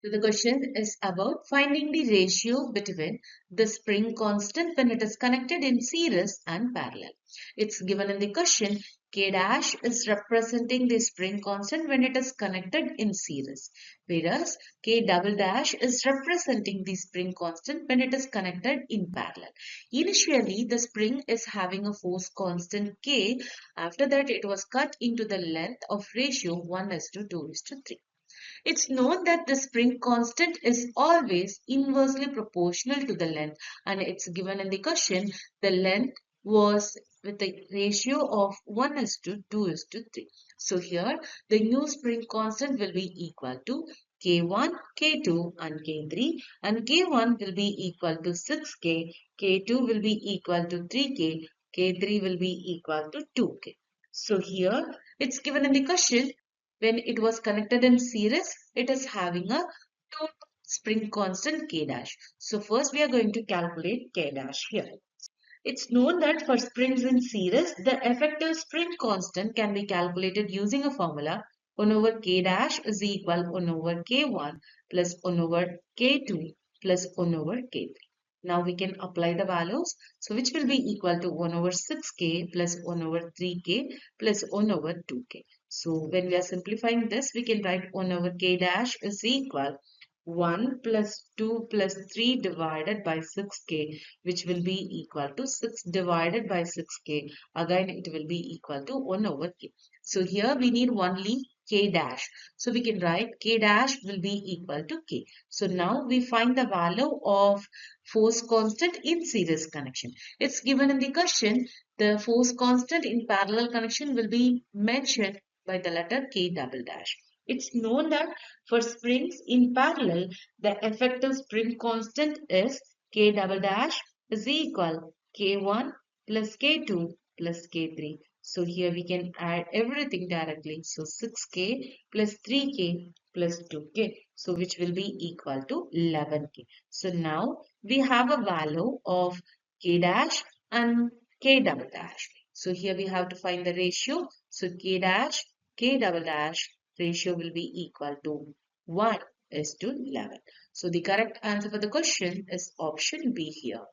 So the question is about finding the ratio between the spring constant when it is connected in series and parallel. It's given in the question K dash is representing the spring constant when it is connected in series, whereas K double dash is representing the spring constant when it is connected in parallel. Initially, the spring is having a force constant K. After that, it was cut into the length of ratio 1:2:3. It's known that the spring constant is always inversely proportional to the length, and it's given in the question the length was with a ratio of 1:2:3. So here the new spring constant will be equal to K1, K2 and K3, and K1 will be equal to 6K, K2 will be equal to 3K, K3 will be equal to 2K. So here it's given in the question when it was connected in series, it is having a total spring constant K dash. So first we are going to calculate K dash here. It's known that for springs in series, the effective spring constant can be calculated using a formula 1 over K dash is equal 1 over K1 plus 1 over K2 plus 1 over K3. Now we can apply the values. So which will be equal to 1 over 6K plus 1 over 3K plus 1 over 2K. So when we are simplifying this, we can write 1 over K dash is equal 1 plus 2 plus 3 divided by 6K, which will be equal to 6 divided by 6K. Again, it will be equal to 1 over K. So here we need only K dash. So we can write K dash will be equal to K. So now we find the value of force constant in series connection. It's given in the question. The force constant in parallel connection will be mentioned by the letter K double dash. It's known that for springs in parallel, the effective spring constant is K double dash is equal K1 plus K2 plus K3. So here we can add everything directly. So 6K plus 3K plus 2K. So which will be equal to 11K. So now we have a value of K dash and K double dash. So here we have to find the ratio. So K dash, K double dash ratio will be equal to 1:11. So the correct answer for the question is option B here.